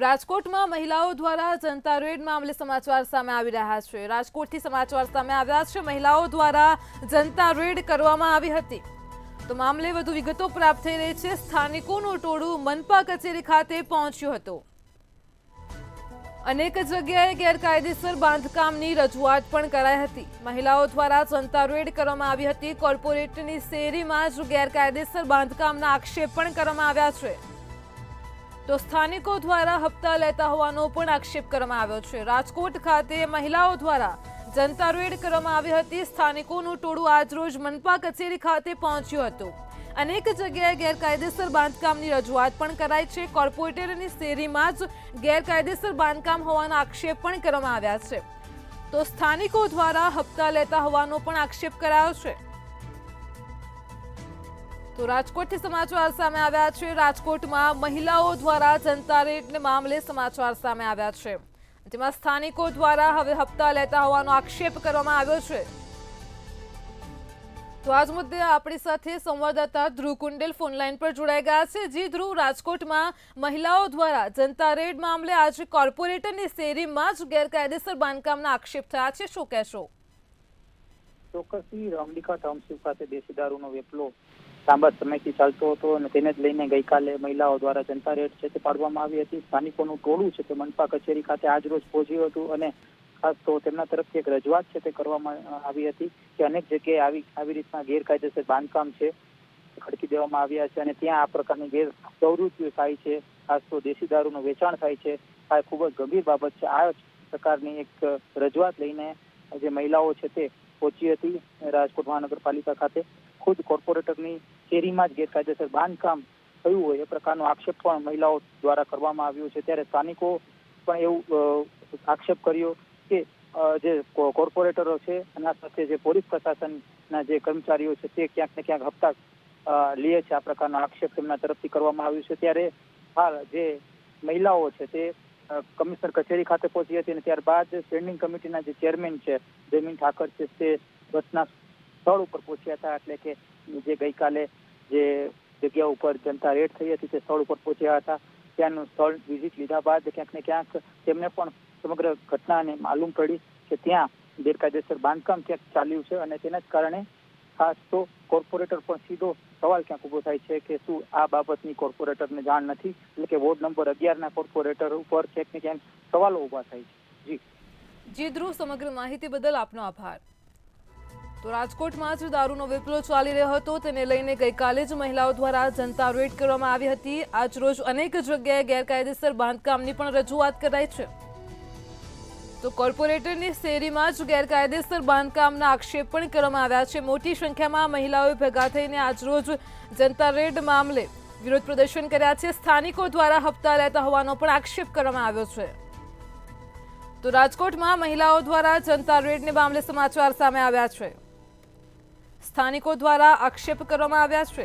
રાજકોટમાં મહિલાઓ દ્વારા જનતા રેડ મામલે સમાચાર સામે આવી રહ્યા છે। રાજકોટથી સમાચાર સામે આવ્યા છે। મહિલાઓ દ્વારા જનતા રેડ કરવામાં આવી હતી। તો મામલે વધુ વિગતો પ્રાપ્ત થઈ રહી છે। સ્થાનિકોનું ટોળું મનપા કચેરી ખાતે પહોંચ્યું હતું। અનેક જગ્યાએ ગેરકાયદેસર બાંધકામની રજૂઆત પણ કરાઈ હતી। મહિલાઓ દ્વારા જનતા રેડ કરવામાં આવી હતી। કોર્પોરેટની શેરીમાં જ ગેરકાયદેસર બાંધકામના આક્ષેપ પણ કરવામાં આવ્યા છે। તો સ્થાનિકો દ્વારા હપ્તા લેતા હોવાનો પણ આક્ષેપ કરવામાં આવ્યો છે। રાજકોટ ખાતે મહિલાઓ દ્વારા જનતા રેડ કરવામાં આવી હતી। સ્થાનિકોનું ટોળું આજરોજ મનપા કચેરી ખાતે પહોંચ્યું હતું। અનેક જગ્યાએ ગેરકાયદેસર બાંધકામની રજૂઆત પણ કરાઈ છે। કોર્પોરેટરની શેરીમાં જ ગેરકાયદેસર બાંધકામ હોવાના આક્ષેપ પણ કરવામાં આવ્યા છે। તો સ્થાનિકો દ્વારા હપ્તા લેતા હોવાનો પણ આક્ષેપ કરાયો છે। તો રાજકોટથી સમાચાર સામે આવ્યા છે। રાજકોટમાં મહિલાઓ દ્વારા જનતા રેડ મામલે સમાચાર સામે આવ્યા છે, જેમાં સ્થાનિકો દ્વારા હવે હપ્તા લેતા હોવાનો આક્ષેપ કરવામાં આવ્યો છે। તો આજ મુદ્દે આપણી સાથે સંવાદદાતા ધ્રુવ કુંડેલ ફોનલાઈન પર જોડાઈ ગયા છે। જી ધ્રુવ, રાજકોટમાં મહિલાઓ દ્વારા જનતા રેડ મામલે આજે કોર્પોરેટરની શેરીમાં જ ગેરકાયદેસર બાંધકામના આક્ષેપ થયા છે, શું કહેશો? ચોક્કસથી અંબિકા ટાઉનશીપ ખાતે દેશી દારૂનો વેપલો લાંબા સમયથી ચાલતો હતો અને તેને જ લઈને ગઈકાલે મહિલાઓ દ્વારા જનતા રેડ છે તે પાડવામાં આવી હતી। સ્થાનિકોનું ટોળું છે તે મનપા કચેરી ખાતે આજરોજ પહોંચ્યું હતું અને ખાસ તો તેમના તરફથી એક રજૂઆત છે તે કરવામાં આવી હતી કે અનેક જગ્યાએ આવી રીતના ગેરકાયદેસર બાંધકામ છે ખડકી દેવામાં આવ્યા છે અને ત્યાં આ પ્રકારની ગેરપ્રવૃત્તિઓ થાય છે। ખાસ તો દેશી દારૂનું વેચાણ થાય છે। આ ખૂબ જ ગંભીર બાબત છે। આ પ્રકારની એક રજૂઆત લઈને જે મહિલાઓ છે તે પહોંચી હતી રાજકોટ મહાનગરપાલિકા ખાતે। ખુદ કોર્પોરેટરની શેરીમાં જ ગેરકાયદેસર બાંધકામ થયું હોય એ પ્રકારનો આક્ષેપ પણ મહિલાઓ દ્વારા કરવામાં આવ્યો છે। ત્યારે સ્થાનિકો પણ એવું આક્ષેપ કર્યો કે જે કોર્પોરેટરો છે એના સાથે જે પોલીસ પ્રશાસનના જે કર્મચારીઓ છે તે ક્યાંક ને ક્યાંક હપ્તા લે છે, આ પ્રકારનો આક્ષેપ તેમના તરફથી કરવામાં આવ્યો છે। ત્યારે હાલ જે મહિલાઓ છે તે કમિશનર કચેરી ખાતે પહોંચી હતી અને ત્યારબાદ સ્ટેન્ડિંગ કમિટીના જે ચેરમેન છે જયમીન ઠાકર છે તે બસના સ્થળ ઉપર પહોંચ્યા હતા, એટલે કે જે ગઈકાલે જે જગ્યા ઉપર જનતા રેડ થઈ હતી તે સ્થળ ઉપર પહોંચ્યા હતા। ત્યાંનું સ્થળ વિઝિટ લીધા બાદ ક્યાંક ને ક્યાંક તેમને પણ સમગ્ર ઘટનાને માલુમ પડી કે ત્યાં ગેરકાયદેસર બાંધકામ ક્યાંક ચાલ્યું છે અને તેના જ કારણે ખાસ તો કોર્પોરેટર પણ સીધો સવાલ ક્યાંક ઉભો થાય છે કે શું આ બાબતની કોર્પોરેટરને જાણ નથી, એટલે કે વોર્ડ નંબર 11ના કોર્પોરેટર ઉપર ક્યાંક ને ક્યાંક સવાલો ઉભા થાય છે। જી ધ્રુવ, સમગ્ર માહિતી બદલ આપનો આભાર। તો રાજકોટમાં જ દારૂનો વેપલો ચાલી રહ્યો હતો, તેને લઈને ગઈકાલે જ મહિલાઓ દ્વારા જનતા રેડ કરવામાં આવી હતી। આજરોજ અનેક જગ્યાએ ગેરકાયદેસર બાંધકામની પણ રજૂઆત કરાઈ છે। તો કોર્પોરેટરની શેરીમાં જ ગેરકાયદેસર બાંધકામના આક્ષેપ પણ કરવામાં આવ્યા છે। મોટી સંખ્યામાં મહિલાઓએ ભેગા થઈને આજરોજ જનતા રેડ મામલે વિરોધ પ્રદર્શન કર્યા છે। સ્થાનિકો દ્વારા હપ્તા લેતા હોવાનો પણ આક્ષેપ કરવામાં આવ્યો છે। તો રાજકોટમાં મહિલાઓ દ્વારા જનતા રેડને મામલે સમાચાર સામે આવ્યા છે। સ્થાનિકો દ્વારા આક્ષેપ કરવામાં આવ્યા છે।